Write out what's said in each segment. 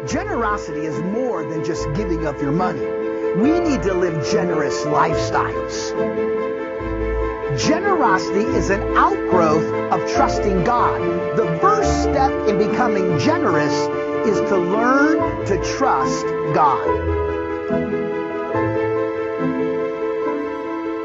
Generosity is more than just giving of your money. We need to live generous lifestyles. Generosity is an outgrowth of trusting God. The first step in becoming generous is to learn to trust God.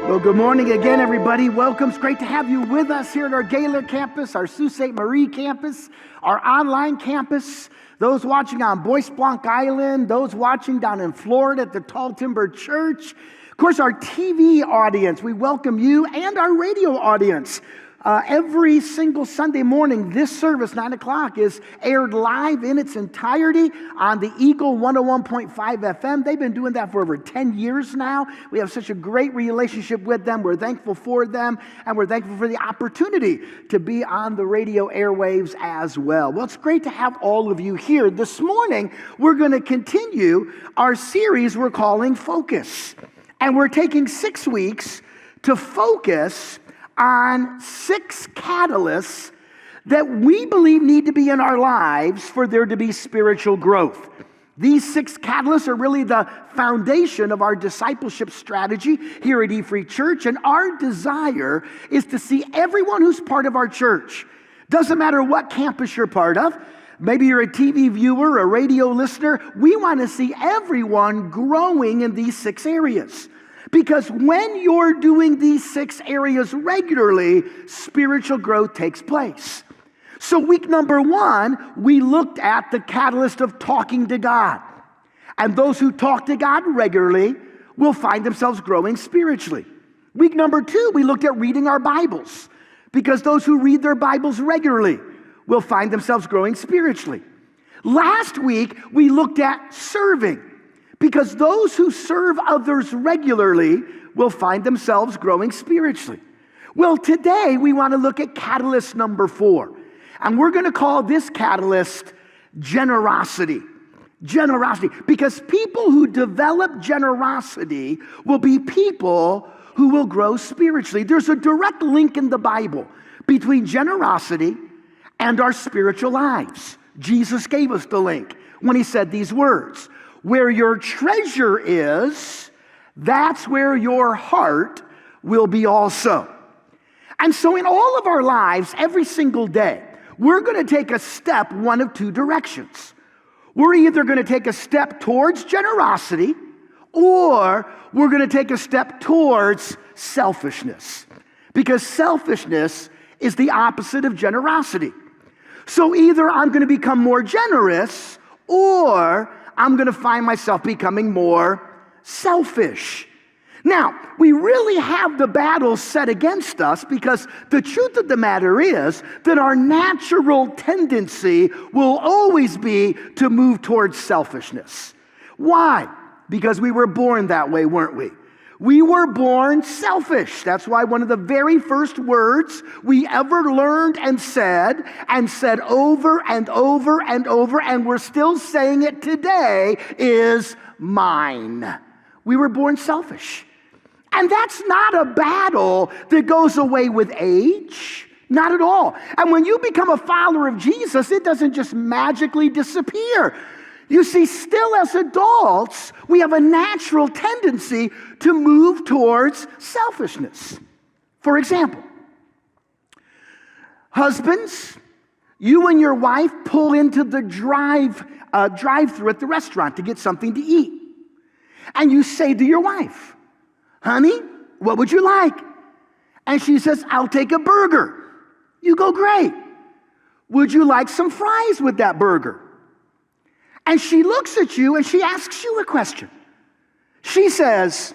Well, good morning again, everybody. Welcome. It's great to have you with us here at our Gaylor campus, our Sault Ste. Marie campus, our online campus. Those watching on Bois Blanc Island, those watching down in Florida at the Tall Timber Church. Of course, our TV audience, we welcome you, and our radio audience. Every single Sunday morning, this service, 9 o'clock, is aired live in its entirety on the Eagle 101.5 FM. They've been doing that for over 10 years now. We have such a great relationship with them. We're thankful for them, and we're thankful for the opportunity to be on the radio airwaves as well. Well, it's great to have all of you here. This morning, we're going to continue our series we're calling Focus. And we're taking 6 weeks to focus on 6 catalysts that we believe need to be in our lives for there to be spiritual growth. These 6 catalysts are really the foundation of our discipleship strategy here at E-Free Church, and our desire is to see everyone who's part of our church. Doesn't matter what campus you're part of. Maybe you're a TV viewer, a radio listener. We want to see everyone growing in these 6 areas. Because when you're doing these 6 areas regularly, spiritual growth takes place. So week number 1, we looked at the catalyst of talking to God. And those who talk to God regularly will find themselves growing spiritually. Week number 2, we looked at reading our Bibles. Because those who read their Bibles regularly will find themselves growing spiritually. Last week, we looked at serving. Because those who serve others regularly will find themselves growing spiritually. Well, today we want to look at catalyst number 4. And we're going to call this catalyst generosity. Generosity. Because people who develop generosity will be people who will grow spiritually. There's a direct link in the Bible between generosity and our spiritual lives. Jesus gave us the link when he said these words. Where your treasure is, that's where your heart will be also. And so in all of our lives, every single day, we're going to take a step one of 2 directions. We're either going to take a step towards generosity, or we're going to take a step towards selfishness. Because selfishness is the opposite of generosity. So either I'm going to become more generous, or I'm going to find myself becoming more selfish. Now, we really have the battle set against us because the truth of the matter is that our natural tendency will always be to move towards selfishness. Why? Because we were born that way, weren't we? We were born selfish. That's why one of the very first words we ever learned and said over and over and over, and we're still saying it today, is mine. We were born selfish. And that's not a battle that goes away with age. Not at all. And when you become a follower of Jesus, it doesn't just magically disappear. You see, still as adults, we have a natural tendency to move towards selfishness. For example, husbands, you and your wife pull into the drive-thru at the restaurant to get something to eat. And you say to your wife, honey, what would you like? And she says, I'll take a burger. You go, great. Would you like some fries with that burger? And she looks at you and she asks you a question. She says,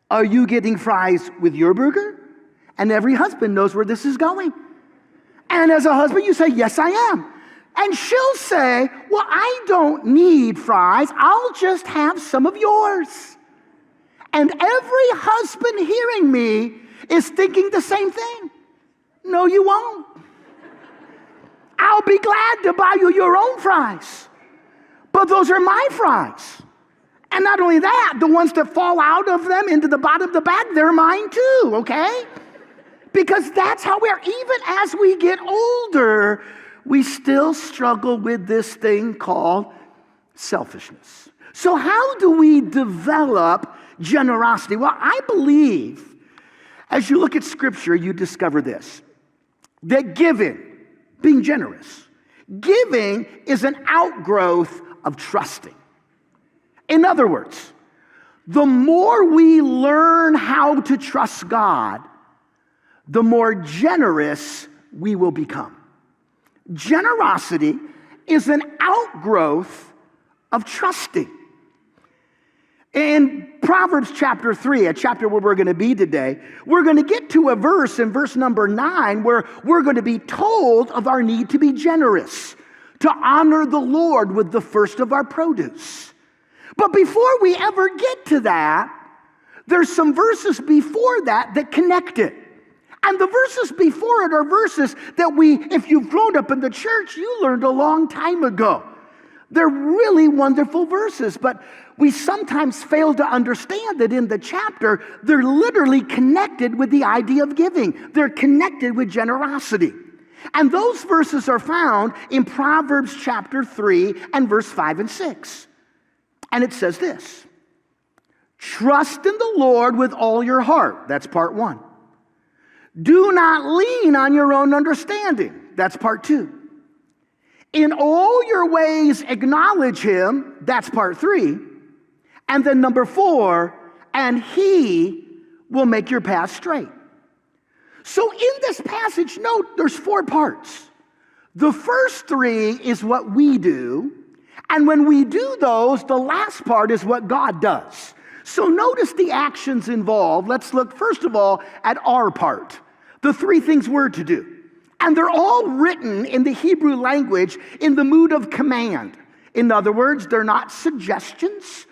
are you getting fries with your burger? And every husband knows where this is going. And as a husband, you say, yes, I am. And she'll say, well, I don't need fries. I'll just have some of yours. And every husband hearing me is thinking the same thing. No, you won't. I'll be glad to buy you your own fries. But those are my fries. And not only that, the ones that fall out of them into the bottom of the bag, they're mine too, okay? Because that's how we are. Even as we get older, we still struggle with this thing called selfishness. So how do we develop generosity? Well, I believe as you look at Scripture, you discover this, that giving, being generous, giving is an outgrowth of trusting. In other words, the more we learn how to trust God, the more generous we will become. Generosity is an outgrowth of trusting. In Proverbs chapter 3, a chapter where we're going to be today, we're going to get to a verse in verse number 9 where we're going to be told of our need to be generous, to honor the Lord with the first of our produce. But before we ever get to that, there's some verses before that connect it. And the verses before it are verses that if you've grown up in the church, you learned a long time ago. They're really wonderful verses, but we sometimes fail to understand that in the chapter, they're literally connected with the idea of giving. They're connected with generosity. And those verses are found in Proverbs chapter 3 and verse 5 and 6. And it says this, trust in the Lord with all your heart. That's part 1. Do not lean on your own understanding. That's part 2. In all your ways acknowledge him. That's part 3. And then number 4, and he will make your path straight. So in this passage, note there's 4 parts. The first 3 is what we do. And when we do those, the last part is what God does. So notice the actions involved. Let's look first of all at our part. The 3 things we're to do. And they're all written in the Hebrew language in the mood of command. In other words, they're not suggestions.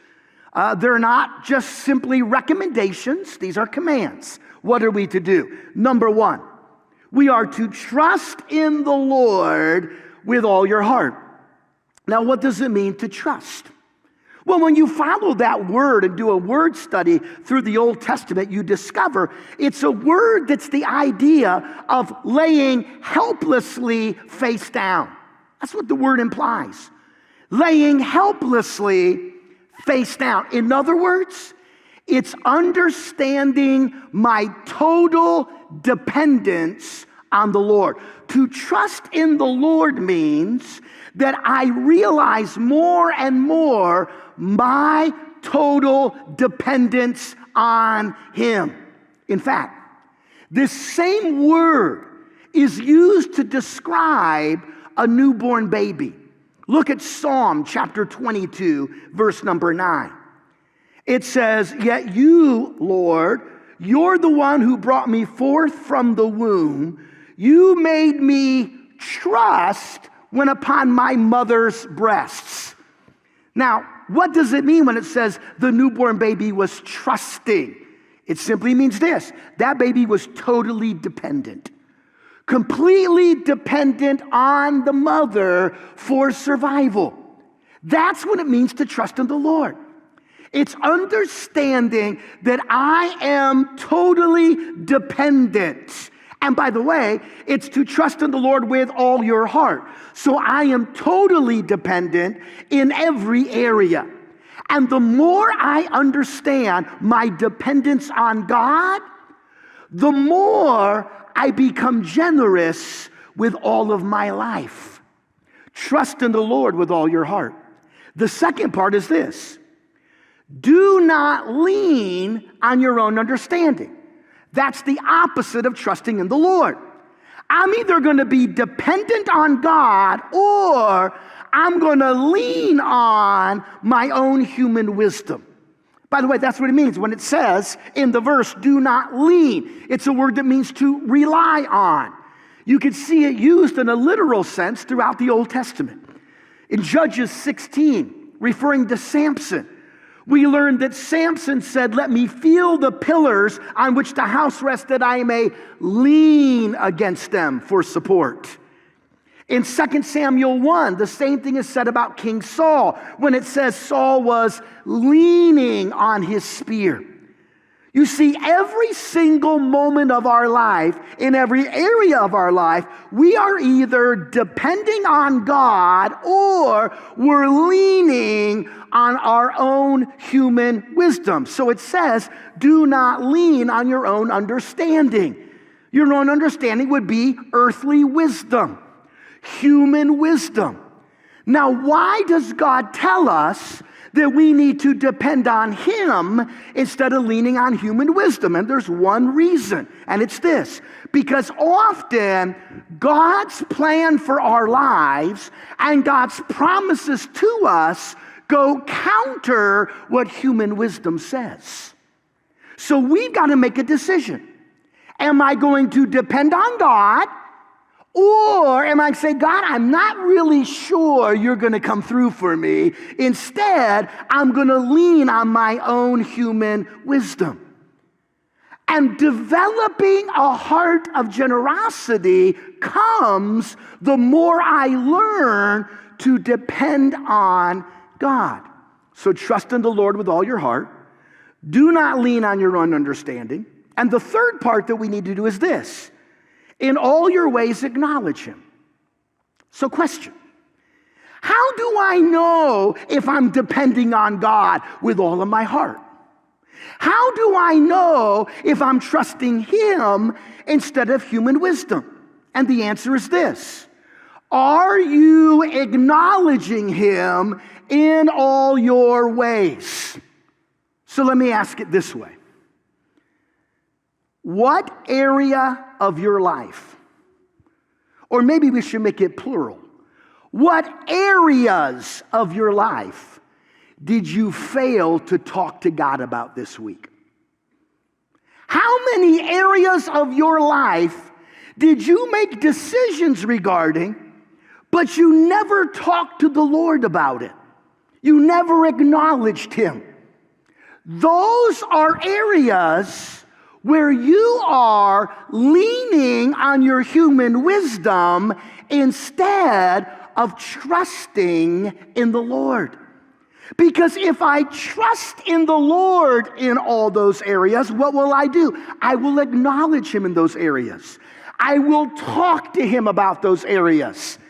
They're not just simply recommendations. These are commands. What are we to do? Number 1, we are to trust in the Lord with all your heart. Now, what does it mean to trust? Well, when you follow that word and do a word study through the Old Testament, you discover it's a word that's the idea of laying helplessly face down. That's what the word implies. Laying helplessly face down. In other words, it's understanding my total dependence on the Lord. To trust in the Lord means that I realize more and more my total dependence on him. In fact, this same word is used to describe a newborn baby. Look at Psalm chapter 22, verse number 9. It says, yet you, Lord, you're the one who brought me forth from the womb. You made me trust when upon my mother's breasts. Now, what does it mean when it says the newborn baby was trusting? It simply means this: that baby was totally dependent, completely dependent on the mother for survival. That's what it means to trust in the Lord. It's understanding that I am totally dependent. And by the way, it's to trust in the Lord with all your heart. So I am totally dependent in every area. And the more I understand my dependence on God, the more I become generous with all of my life. Trust in the Lord with all your heart. The second part is this: do not lean on your own understanding. That's the opposite of trusting in the Lord. I'm either going to be dependent on God or I'm going to lean on my own human wisdom. By the way, that's what it means when it says in the verse, do not lean. It's a word that means to rely on. You can see it used in a literal sense throughout the Old Testament. In Judges 16, referring to Samson, we learned that Samson said, let me feel the pillars on which the house rests, that I may lean against them for support. In 2 Samuel 1, the same thing is said about King Saul when it says Saul was leaning on his spear. You see, every single moment of our life, in every area of our life, we are either depending on God or we're leaning on our own human wisdom. So it says, do not lean on your own understanding. Your own understanding would be earthly wisdom, human wisdom. Now, why does God tell us that we need to depend on Him instead of leaning on human wisdom? And there's one reason, and it's this: because often God's plan for our lives and God's promises to us go counter what human wisdom says. So we've got to make a decision. Am I going to depend on God? Or am I saying, God, I'm not really sure you're going to come through for me. Instead, I'm going to lean on my own human wisdom. And developing a heart of generosity comes the more I learn to depend on God. So trust in the Lord with all your heart. Do not lean on your own understanding. And the third part that we need to do is this: in all your ways, acknowledge Him. So question: how do I know if I'm depending on God with all of my heart? How do I know if I'm trusting Him instead of human wisdom? And the answer is this: are you acknowledging Him in all your ways? So let me ask it this way. What area of your life, or maybe we should make it plural, what areas of your life did you fail to talk to God about this week? How many areas of your life did you make decisions regarding, but you never talked to the Lord about it? You never acknowledged Him. Those are areas where you are leaning on your human wisdom instead of trusting in the Lord. Because if I trust in the Lord in all those areas, what will I do? I will acknowledge Him in those areas. I will talk to Him about those areas.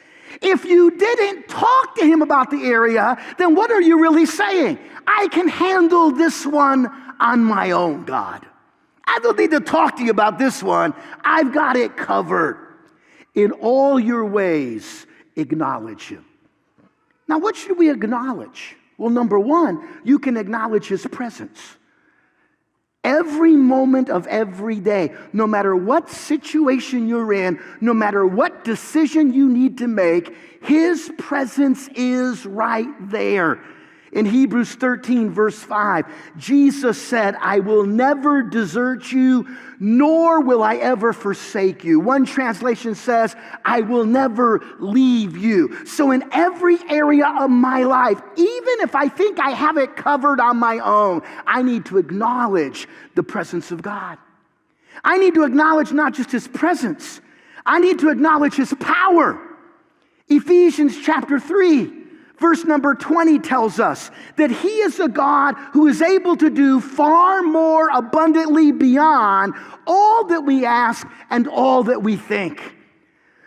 If you didn't talk to Him about the area, then what are you really saying? I can handle this one on my own, God. I don't need to talk to you about this one. I've got it covered. In all your ways, acknowledge Him. Now, what should we acknowledge? Well, number one, you can acknowledge His presence. Every moment of every day, no matter what situation you're in, no matter what decision you need to make, His presence is right there. In Hebrews 13, verse 5, Jesus said, I will never desert you, nor will I ever forsake you. One translation says, I will never leave you. So in every area of my life, even if I think I have it covered on my own, I need to acknowledge the presence of God. I need to acknowledge not just His presence, I need to acknowledge His power. Ephesians chapter 3. Verse number 20 tells us that He is a God who is able to do far more abundantly beyond all that we ask and all that we think.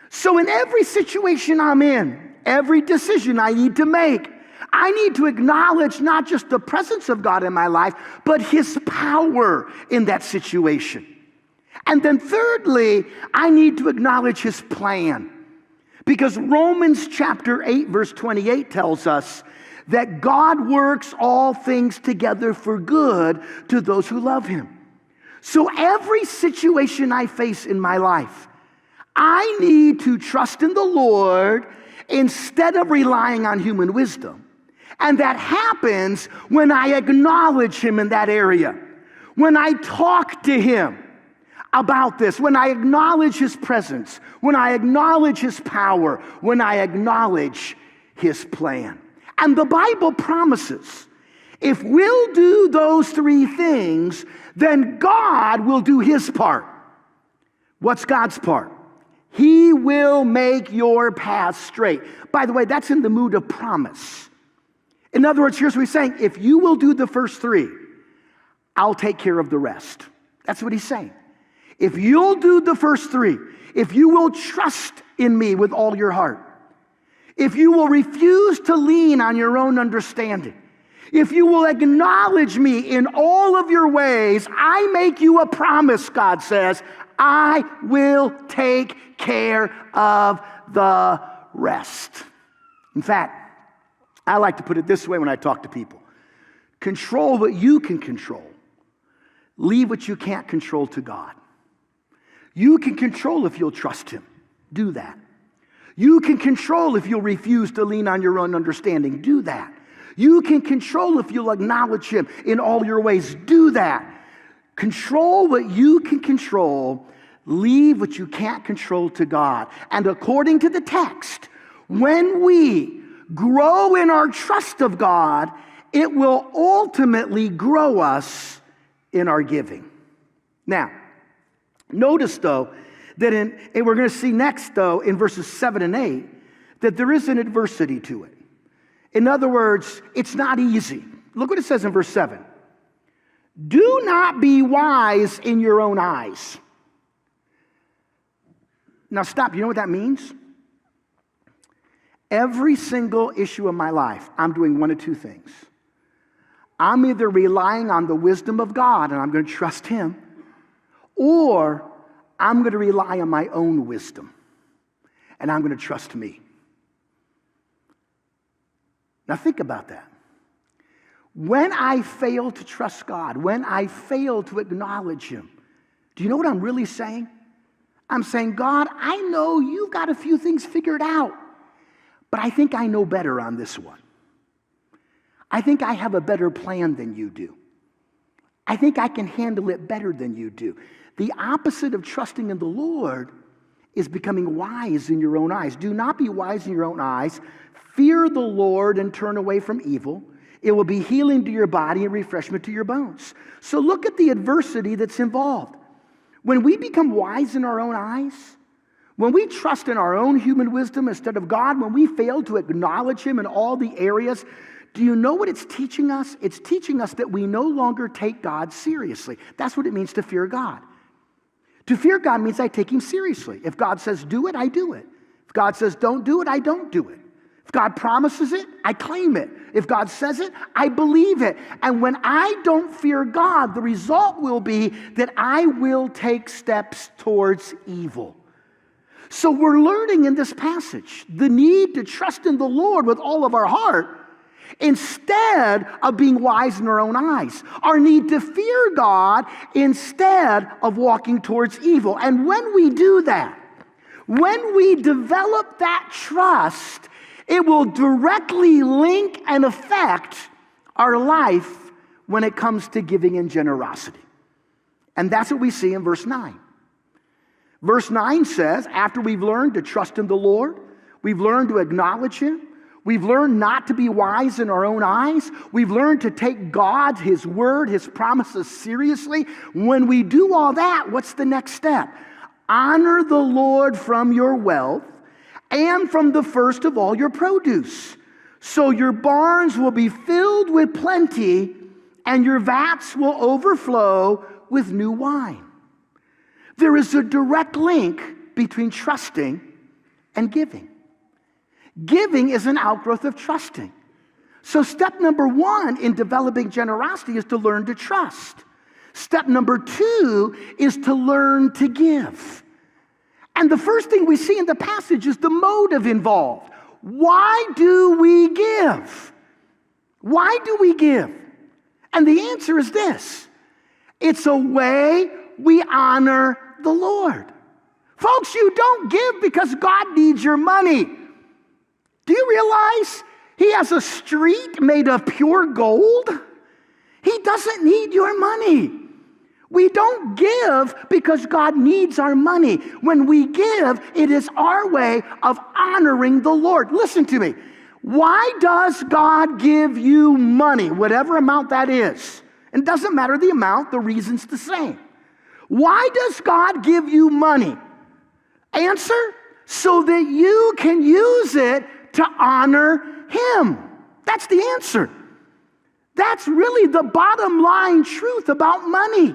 So in every situation I'm in, every decision I need to make, I need to acknowledge not just the presence of God in my life, but His power in that situation. And then thirdly, I need to acknowledge His plan. Because Romans chapter 8, verse 28 tells us that God works all things together for good to those who love Him. So every situation I face in my life, I need to trust in the Lord instead of relying on human wisdom. And that happens when I acknowledge Him in that area, when I talk to Him about this, when I acknowledge His presence, when I acknowledge His power, when I acknowledge His plan. And the Bible promises, if we'll do those three things, then God will do His part. What's God's part? He will make your path straight. By the way, that's in the mood of promise. In other words, here's what He's saying. If you will do the first three, I'll take care of the rest. That's what he's saying. If you'll do the first three, if you will trust in me with all your heart, if you will refuse to lean on your own understanding, if you will acknowledge me in all of your ways, I make you a promise, God says, I will take care of the rest. In fact, I like to put it this way when I talk to people. Control what you can control. Leave what you can't control to God. You can control if you'll trust him. Do that. You can control if you'll refuse to lean on your own understanding. Do that. You can control if you'll acknowledge him in all your ways. Do that. Control what you can control. Leave what you can't control to God. And according to the text, when we grow in our trust of God, it will ultimately grow us in our giving. Now, notice though, that and we're going to see next though, in verses 7 and 8, that there is an adversity to it. In other words, it's not easy. Look what it says in verse 7. Do not be wise in your own eyes. Now stop, you know what that means? Every single issue of my life, I'm doing one of two things. I'm either relying on the wisdom of God and I'm going to trust him, or I'm going to rely on my own wisdom and I'm going to trust me. Now think about that. When I fail to trust God, when I fail to acknowledge him, do you know what I'm really saying? I'm saying, God, I know you've got a few things figured out, but I think I know better on this one. I think I have a better plan than you do. I think I can handle it better than you do. The opposite of trusting in the Lord is becoming wise in your own eyes. Do not be wise in your own eyes. Fear the Lord and turn away from evil. It will be healing to your body and refreshment to your bones. So look at the adversity that's involved. When we become wise in our own eyes, when we trust in our own human wisdom instead of God, when we fail to acknowledge him in all the areas, do you know what it's teaching us? It's teaching us that we no longer take God seriously. That's what it means to fear God. To fear God means I take him seriously. If God says do it, I do it. If God says don't do it, I don't do it. If God promises it, I claim it. If God says it, I believe it. And when I don't fear God, the result will be that I will take steps towards evil. So we're learning in this passage the need to trust in the Lord with all of our heart instead of being wise in our own eyes. Our need to fear God instead of walking towards evil. And when we do that, when we develop that trust, it will directly link and affect our life when it comes to giving and generosity. And that's what we see in verse 9. Verse 9 says, after we've learned to trust in the Lord, we've learned to acknowledge him, we've learned not to be wise in our own eyes, we've learned to take God, his word, his promises seriously. When we do all that, what's the next step? Honor the Lord from your wealth and from the first of all your produce. So your barns will be filled with plenty, and your vats will overflow with new wine. There is a direct link between trusting and giving. Giving is an outgrowth of trusting. So step number one in developing generosity is to learn to trust. Step number two is to learn to give. And the first thing we see in the passage is the motive involved. Why do we give? Why do we give? And the answer is this. It's a way we honor the Lord. Folks, you don't give because God needs your money. Do you realize he has a street made of pure gold? He doesn't need your money. We don't give because God needs our money. When we give, it is our way of honoring the Lord. Listen to me. Why does God give you money, whatever amount that is? It doesn't matter the amount, the reason's the same. Why does God give you money? Answer, so that you can use it to honor him. That's the answer. That's really the bottom line truth about money.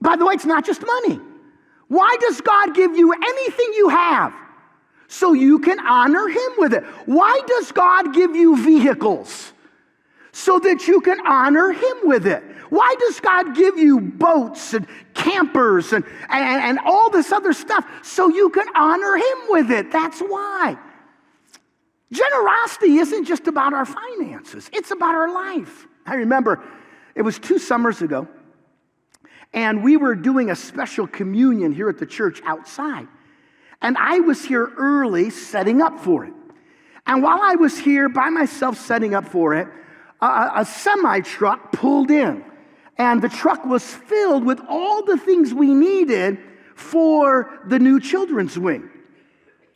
By the way, it's not just money. Why does God give you anything you have? So you can honor Him with it. Why does God give you vehicles? So that you can honor Him with it. Why does God give you boats and campers and all this other stuff? So you can honor Him with it. That's why. Generosity isn't just about our finances. It's about our life. I remember it was 2 summers ago, and we were doing a special communion here at the church outside. And I was here early setting up for it. And while I was here by myself setting up for it, a semi-truck pulled in. And the truck was filled with all the things we needed for the new children's wing.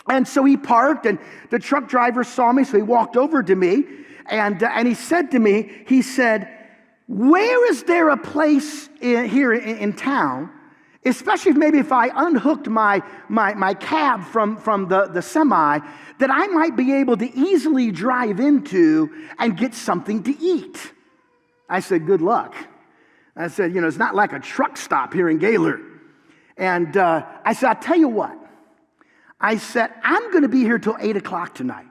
And so he parked, and the truck driver saw me, so he walked over to me, and he said to me, he said, where is there a place here in town, especially maybe if I unhooked my cab from the semi, that I might be able to easily drive into and get something to eat? I said, good luck. I said, it's not like a truck stop here in Gaylord. And I said, I'll tell you what. I said, I'm going to be here till 8 o'clock tonight.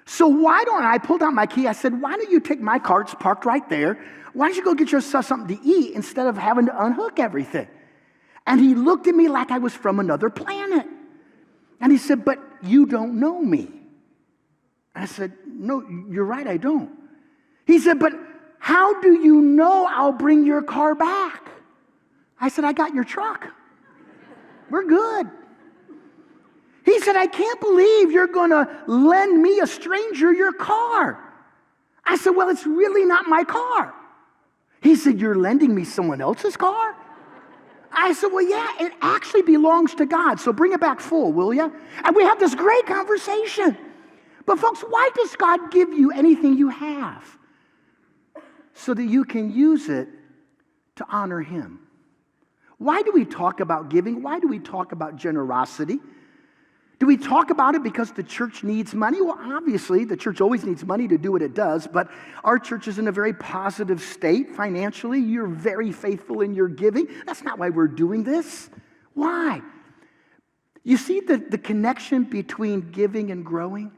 So why don't I pulled out my key. I said, why don't you take my car? It's parked right there. Why don't you go get yourself something to eat instead of having to unhook everything? And he looked at me like I was from another planet. And he said, but you don't know me. I said, no, you're right, I don't. He said, but how do you know I'll bring your car back? I said, I got your truck. We're good. He said, I can't believe you're going to lend me, a stranger, your car. I said, well, it's really not my car. He said, you're lending me someone else's car? I said, well, yeah, it actually belongs to God, so bring it back full, will you? And we have this great conversation. But folks, why does God give you anything you have? So that you can use it to honor Him. Why do we talk about giving? Why do we talk about generosity? Do we talk about it because the church needs money? Well, obviously, the church always needs money to do what it does, but our church is in a very positive state financially. You're very faithful in your giving. That's not why we're doing this. Why? You see the connection between giving and growing?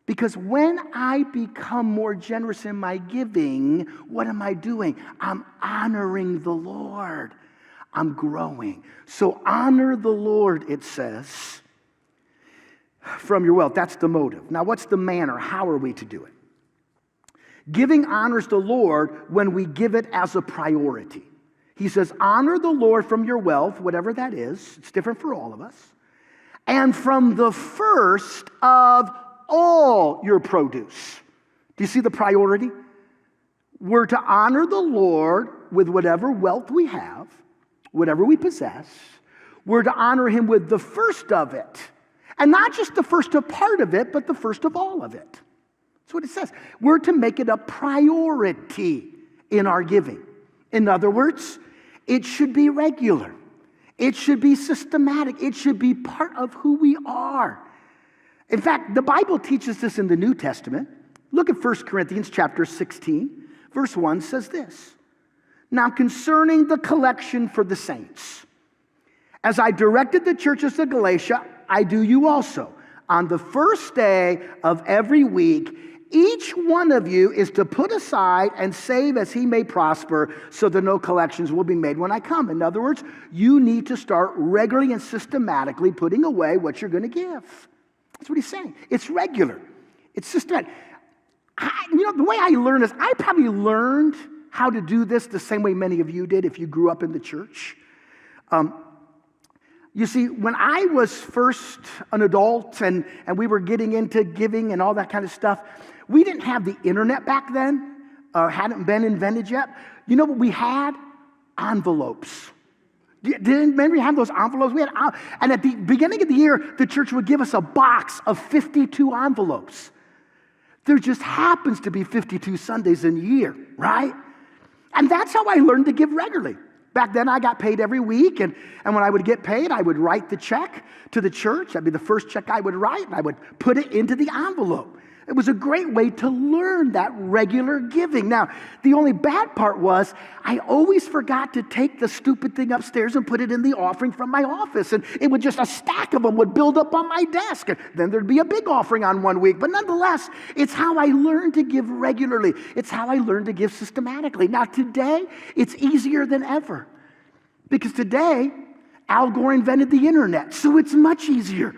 Because when I become more generous in my giving, what am I doing? I'm honoring the Lord. I'm growing. So honor the Lord, it says, from your wealth. That's the motive. Now, what's the manner? How are we to do it? Giving honors the Lord when we give it as a priority. He says, honor the Lord from your wealth, whatever that is. It's different for all of us. And from the first of all your produce. Do you see the priority? We're to honor the Lord with whatever wealth we have, whatever we possess. We're to honor Him with the first of it. And not just the first of part of it, but the first of all of it. That's what it says. We're to make it a priority in our giving. In other words, it should be regular. It should be systematic. It should be part of who we are. In fact, the Bible teaches this in the New Testament. Look at 1 Corinthians chapter 16. Verse 1 says this. Now concerning the collection for the saints, as I directed the churches of Galatia, I do you also. On the first day of every week, each one of you is to put aside and save as he may prosper, so that no collections will be made when I come. In other words, you need to start regularly and systematically putting away what you're going to give. That's what he's saying. It's regular. It's systematic. The way I learned this, I probably learned how to do this the same way many of you did if you grew up in the church. You see, when I was first an adult and we were getting into giving and all that kind of stuff, we didn't have the internet back then, hadn't been invented yet. You know what we had? Envelopes. Remember we had those envelopes? And at the beginning of the year, the church would give us a box of 52 envelopes. There just happens to be 52 Sundays in a year, right? And that's how I learned to give regularly. Back then, I got paid every week, and when I would get paid, I would write the check to the church. That'd be the first check I would write, and I would put it into the envelope. It was a great way to learn that regular giving. Now, the only bad part was I always forgot to take the stupid thing upstairs and put it in the offering from my office. And it would just, a stack of them would build up on my desk. And then there'd be a big offering on one week. But nonetheless, it's how I learned to give regularly. It's how I learned to give systematically. Now, today, it's easier than ever. Because today, Al Gore invented the internet. So it's much easier.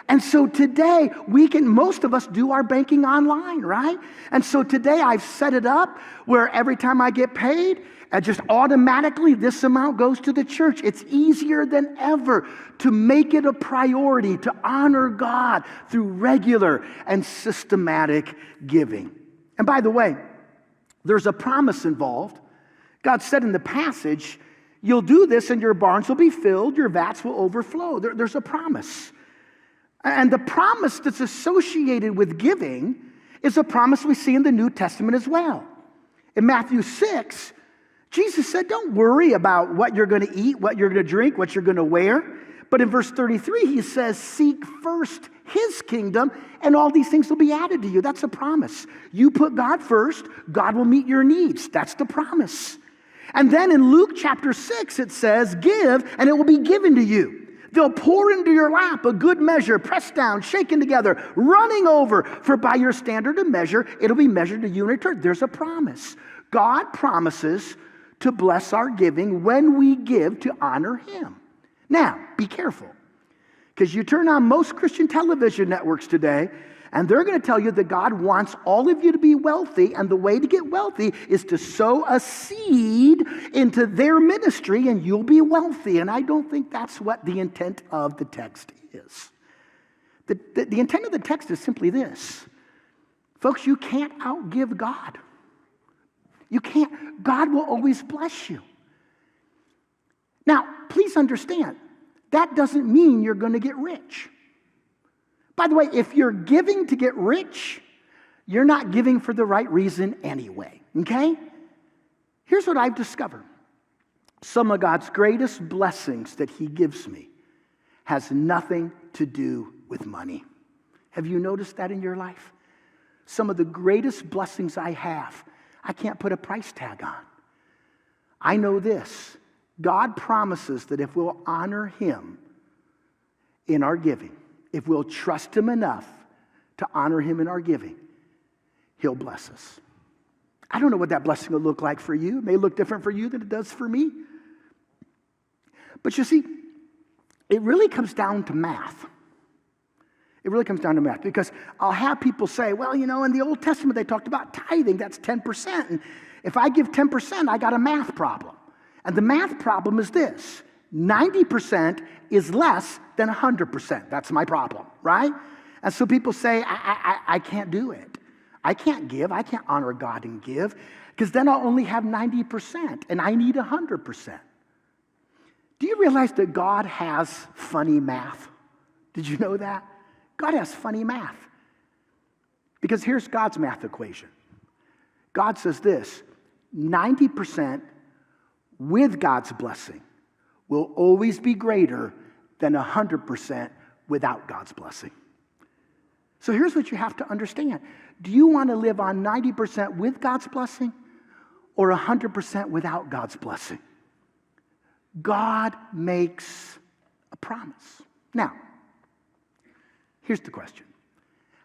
And so today, most of us do our banking online, right? And so today I've set it up where every time I get paid, just automatically this amount goes to the church. It's easier than ever to make it a priority to honor God through regular and systematic giving. And by the way, there's a promise involved. God said in the passage, you'll do this and your barns will be filled, your vats will overflow. There's a promise. And the promise that's associated with giving is a promise we see in the New Testament as well. In Matthew 6, Jesus said, don't worry about what you're going to eat, what you're going to drink, what you're going to wear. But in verse 33, he says, seek first his kingdom, and all these things will be added to you. That's a promise. You put God first, God will meet your needs. That's the promise. And then in Luke chapter 6, it says, give, and it will be given to you. They'll pour into your lap a good measure, pressed down, shaken together, running over. For by your standard of measure, it'll be measured to you in return. There's a promise. God promises to bless our giving when we give to honor him. Now, be careful. Because you turn on most Christian television networks today, and they're going to tell you that God wants all of you to be wealthy, and the way to get wealthy is to sow a seed into their ministry, and you'll be wealthy. And I don't think that's what the intent of the text is. The intent of the text is simply this. Folks, you can't outgive God. You can't. God will always bless you. Now, please understand, that doesn't mean you're going to get rich. By the way, if you're giving to get rich, you're not giving for the right reason anyway, okay? Here's what I've discovered. Some of God's greatest blessings that he gives me has nothing to do with money. Have you noticed that in your life? Some of the greatest blessings I have, I can't put a price tag on. I know this. God promises that if we'll honor him in our giving, if we'll trust him enough to honor him in our giving, he'll bless us. I don't know what that blessing will look like for you. It may look different for you than it does for me. But you see, it really comes down to math. It really comes down to math, because I'll have people say, well, you know, in the Old Testament they talked about tithing, that's 10%. And if I give 10%, I got a math problem. And the math problem is this: 90% is less than 100%. That's my problem, right? And so people say, I can't do it. I can't give. I can't honor God and give, because then I'll only have 90%, and I need 100%. Do you realize that God has funny math? Did you know that? God has funny math. Because here's God's math equation. God says this: 90% with God's blessing will always be greater than 100% without God's blessing. So here's what you have to understand. Do you want to live on 90% with God's blessing or 100% without God's blessing? God makes a promise. Now, here's the question.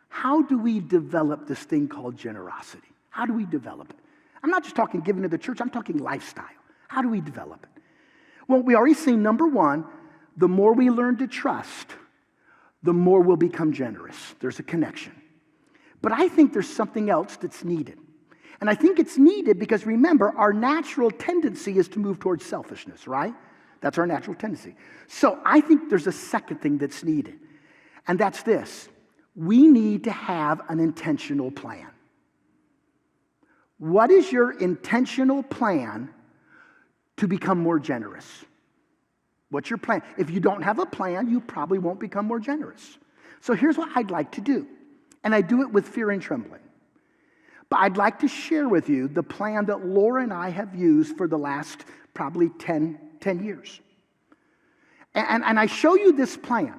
How do we develop this thing called generosity? How do we develop it? I'm not just talking giving to the church, I'm talking lifestyle. How do we develop it? Well, we already seen, number one, the more we learn to trust, the more we'll become generous. There's a connection. But I think there's something else that's needed. And I think it's needed because, remember, our natural tendency is to move towards selfishness, right? That's our natural tendency. So I think there's a second thing that's needed. And that's this: we need to have an intentional plan. What is your intentional plan to become more generous? What's your plan? If you don't have a plan, you probably won't become more generous. So here's what I'd like to do. And I do it with fear and trembling. But I'd like to share with you the plan that Laura and I have used for the last probably 10 years. And I show you this plan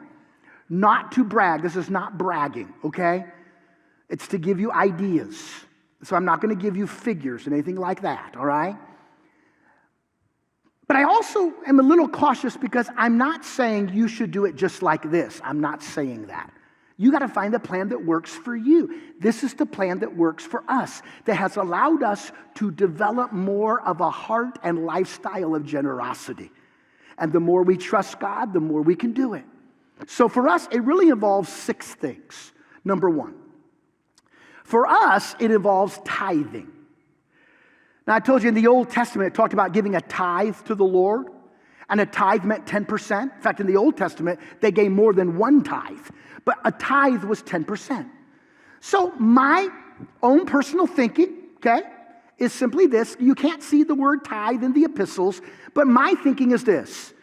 not to brag. This is not bragging, okay? It's to give you ideas. So I'm not going to give you figures and anything like that, all right? But I also am a little cautious because I'm not saying you should do it just like this. I'm not saying that. You got to find the plan that works for you. This is the plan that works for us, that has allowed us to develop more of a heart and lifestyle of generosity. And the more we trust God, the more we can do it. So for us, it really involves 6 things. Number 1, for us, it involves tithing. Now, I told you in the Old Testament, it talked about giving a tithe to the Lord, and a tithe meant 10%. In fact, in the Old Testament, they gave more than 1 tithe, but a tithe was 10%. So my own personal thinking, okay, is simply this. You can't see the word tithe in the epistles, but my thinking is this.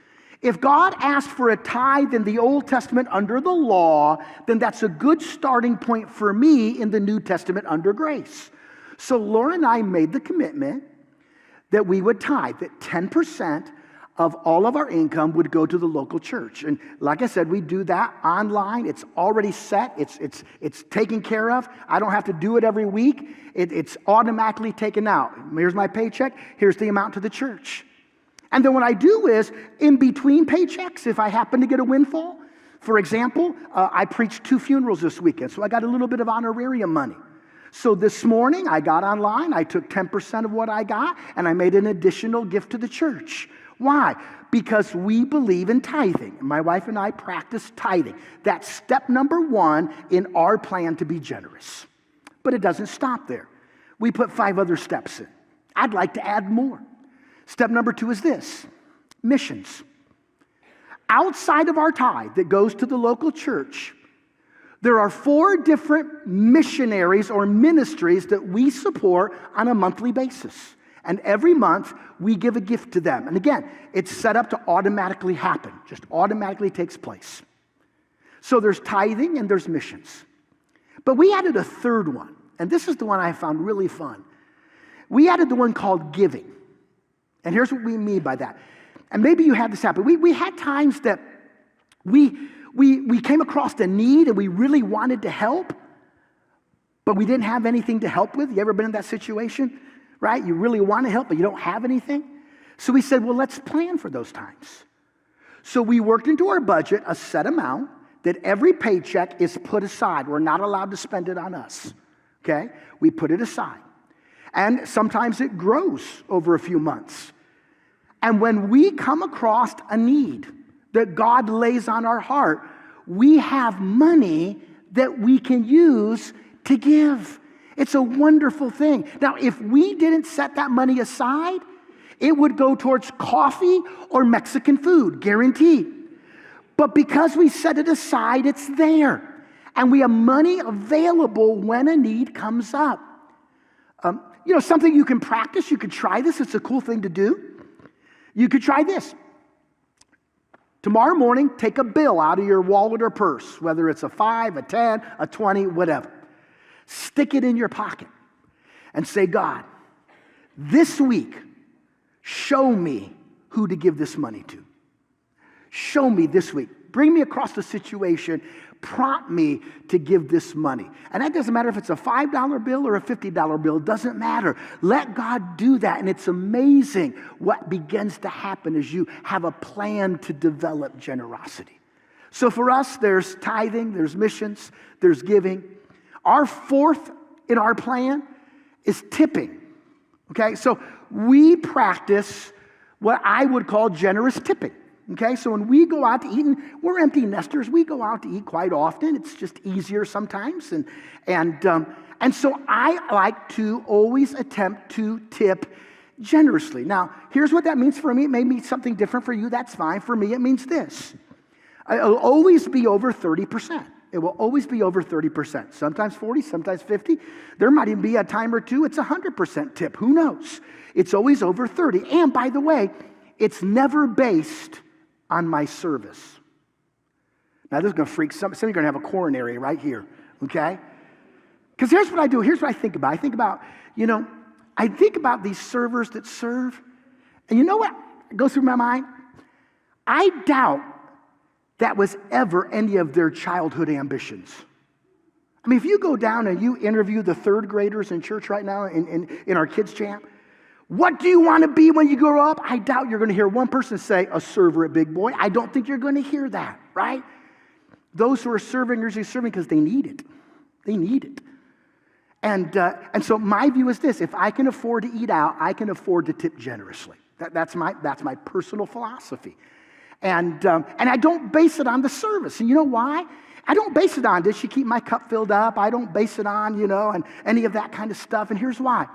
If God asked for a tithe in the Old Testament under the law, then that's a good starting point for me in the New Testament under grace. So Laura and I made the commitment that we would tithe, that 10% of all of our income would go to the local church. And like I said, we do that online. It's already set. It's taken care of. I don't have to do it every week. It's automatically taken out. Here's my paycheck. Here's the amount to the church. And then what I do is, in between paychecks, if I happen to get a windfall, for example, I preached 2 funerals this weekend, so I got a little bit of honorarium money. So this morning, I got online, I took 10% of what I got, and I made an additional gift to the church. Why? Because we believe in tithing. My wife and I practice tithing. That's step number 1 in our plan to be generous. But it doesn't stop there. We put 5 other steps in. I'd like to add more. Step number 2 is this: missions. Outside of our tithe that goes to the local church, there are 4 different missionaries or ministries that we support on a monthly basis. And every month, we give a gift to them. And again, it's set up to automatically happen, just automatically takes place. So there's tithing and there's missions. But we added a 3rd one, and this is the one I found really fun. We added the one called giving. And here's what we mean by that. And maybe you had this happen. We had times that we came across a need and we really wanted to help, but we didn't have anything to help with. You ever been in that situation, right? You really want to help, but you don't have anything. So we said, well, let's plan for those times. So we worked into our budget a set amount that every paycheck is put aside. We're not allowed to spend it on us, okay? We put it aside. And sometimes it grows over a few months. And when we come across a need that God lays on our heart, we have money that we can use to give. It's a wonderful thing. Now, if we didn't set that money aside, it would go towards coffee or Mexican food, guaranteed. But because we set it aside, it's there. And we have money available when a need comes up. Something you can practice. You could try this. It's a cool thing to do. You could try this. Tomorrow morning, take a bill out of your wallet or purse, whether it's a 5, a 10, a 20, whatever. Stick it in your pocket and say, God, this week, show me who to give this money to. Show me this week. Bring me across the situation. Prompt me to give this money. And that doesn't matter if it's a $5 bill or a $50 bill. It doesn't matter. Let God do that. And it's amazing what begins to happen as you have a plan to develop generosity. So for us, there's tithing, there's missions, there's giving. Our 4th in our plan is tipping. Okay, so we practice what I would call generous tipping. Okay, so when we go out to eat, and we're empty nesters, we go out to eat quite often. It's just easier sometimes, and so I like to always attempt to tip generously. Now, here's what that means for me. It may mean something different for you. That's fine. For me, it means this: it'll always be over 30%. It will always be over 30%. Sometimes 40, sometimes 50. There might even be a time or two it's 100% tip. Who knows? It's always over 30. And by the way, it's never based on my service. Now, this is going to freak some of you are going to have a coronary right here, okay? Because here's what I do. Here's what I think about. I think about these servers that serve. And you know what goes through my mind? I doubt that was ever any of their childhood ambitions. I mean, if you go down and you interview the third graders in church right now in our kids' camp, what do you want to be when you grow up? I doubt you're going to hear one person say, a server at Big Boy. I don't think you're going to hear that, right? Those who are serving are usually serving because they need it. They need it. And so my view is this: if I can afford to eat out, I can afford to tip generously. That's my personal philosophy. And I don't base it on the service. And you know why? I don't base it on, did she keep my cup filled up? I don't base it on, and any of that kind of stuff. And here's why.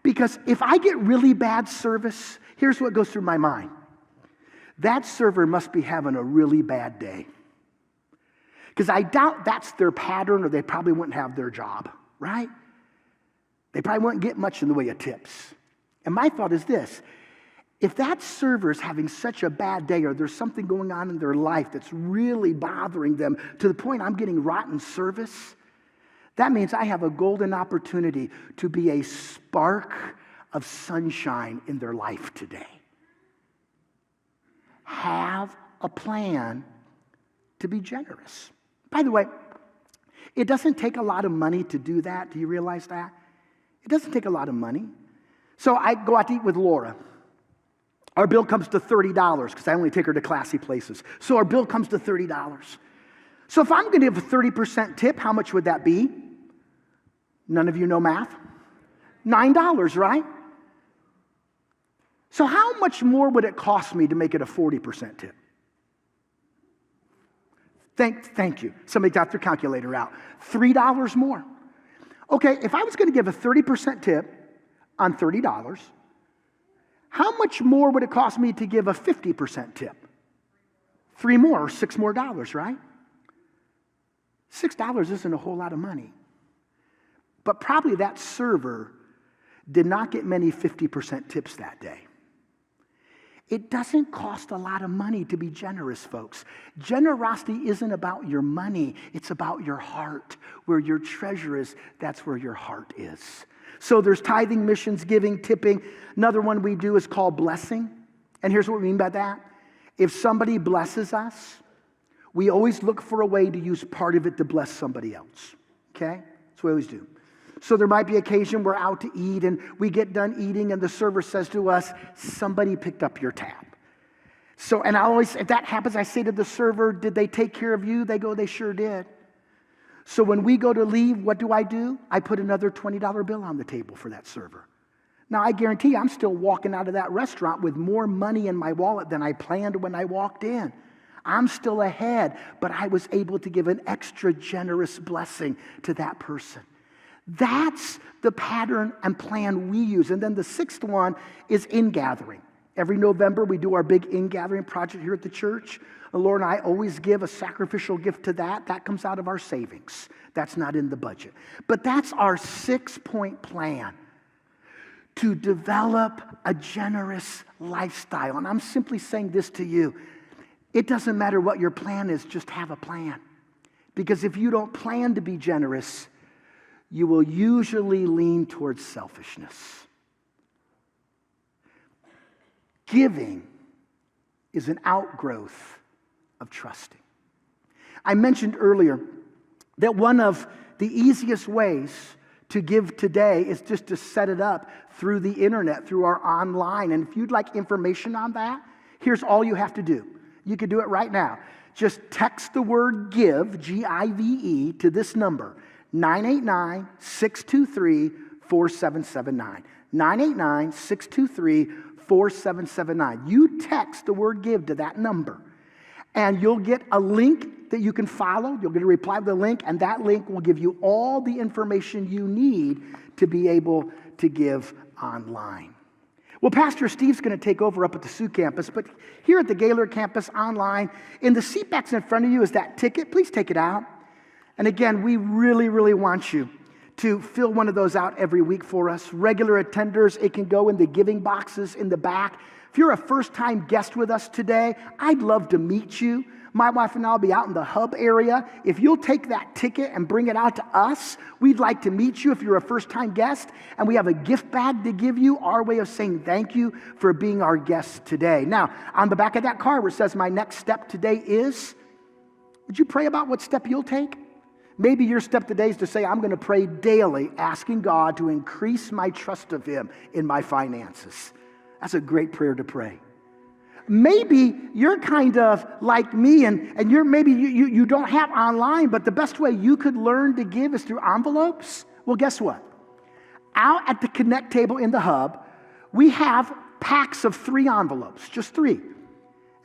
Because if I get really bad service, here's what goes through my mind. That server must be having a really bad day. Because I doubt that's their pattern, or they probably wouldn't have their job, right? They probably wouldn't get much in the way of tips. And my thought is this: if that server is having such a bad day, or there's something going on in their life that's really bothering them to the point I'm getting rotten service, that means I have a golden opportunity to be a spark of sunshine in their life today. Have a plan to be generous. By the way, it doesn't take a lot of money to do that. Do you realize that? It doesn't take a lot of money. So I go out to eat with Laura. Our bill comes to $30 because I only take her to classy places. So our bill comes to $30. So if I'm going to give a 30% tip, how much would that be? None of you know math? $9, right? So how much more would it cost me to make it a 40% tip? Thank you. Somebody got their calculator out. $3 more. Okay, if I was going to give a 30% tip on $30, how much more would it cost me to give a 50% tip? $3 more, or $6 more, right? $6 isn't a whole lot of money. But probably that server did not get many 50% tips that day. It doesn't cost a lot of money to be generous, folks. Generosity isn't about your money. It's about your heart. Where your treasure is, that's where your heart is. So there's tithing, missions, giving, tipping. Another one we do is called blessing. And here's what we mean by that. If somebody blesses us, we always look for a way to use part of it to bless somebody else. Okay? That's what we always do. So there might be an occasion we're out to eat and we get done eating and the server says to us, somebody picked up your tab. So, and I always, if that happens, I say to the server, did they take care of you? They go, they sure did. So when we go to leave, what do? I put another $20 bill on the table for that server. Now, I guarantee you, I'm still walking out of that restaurant with more money in my wallet than I planned when I walked in. I'm still ahead, but I was able to give an extra generous blessing to that person. That's the pattern and plan we use. And then the sixth one is in-gathering. Every November, we do our big in-gathering project here at the church. The Lord and I always give a sacrificial gift to that. That comes out of our savings. That's not in the budget. But that's our 6-point plan to develop a generous lifestyle. And I'm simply saying this to you. It doesn't matter what your plan is, just have a plan. Because if you don't plan to be generous, you will usually lean towards selfishness. Giving is an outgrowth of trusting. I mentioned earlier that one of the easiest ways to give today is just to set it up through the internet, through our online. And if you'd like information on that, here's all you have to do. You can do it right now. Just text the word GIVE, G-I-V-E, to this number, 989-623-4779. 989-623-4779. You text the word GIVE to that number, and you'll get a link that you can follow. You'll get a reply to the link, and that link will give you all the information you need to be able to give online. Well, Pastor Steve's going to take over up at the Sioux campus, but here at the Gaylord campus online, in the seat backs in front of you is that ticket. Please take it out. And again, we really, really want you to fill one of those out every week for us. Regular attenders, it can go in the giving boxes in the back. If you're a first-time guest with us today, I'd love to meet you. My wife and I will be out in the hub area. If you'll take that ticket and bring it out to us, we'd like to meet you if you're a first-time guest. And we have a gift bag to give you, our way of saying thank you for being our guest today. Now, on the back of that card where it says, my next step today is, would you pray about what step you'll take? Maybe your step today is to say, I'm going to pray daily, asking God to increase my trust of him in my finances. That's a great prayer to pray. Maybe you're kind of like me, and you don't have online, but the best way you could learn to give is through envelopes. Well, guess what? Out at the Connect table in the hub, we have packs of 3 envelopes, just 3.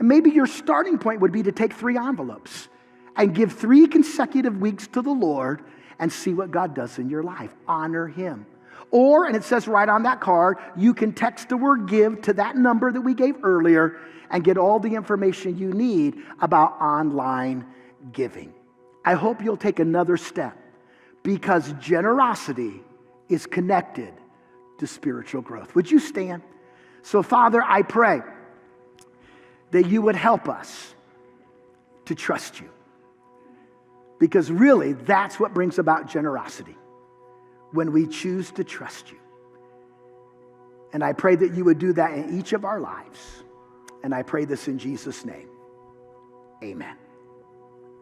And maybe your starting point would be to take 3 envelopes and give 3 consecutive weeks to the Lord and see what God does in your life. Honor him. Or, and it says right on that card, you can text the word give to that number that we gave earlier and get all the information you need about online giving. I hope you'll take another step, because generosity is connected to spiritual growth. Would you stand? So, Father, I pray that you would help us to trust you, because really that's what brings about generosity, when we choose to trust you. And I pray that you would do that in each of our lives. And I pray this in Jesus' name. Amen.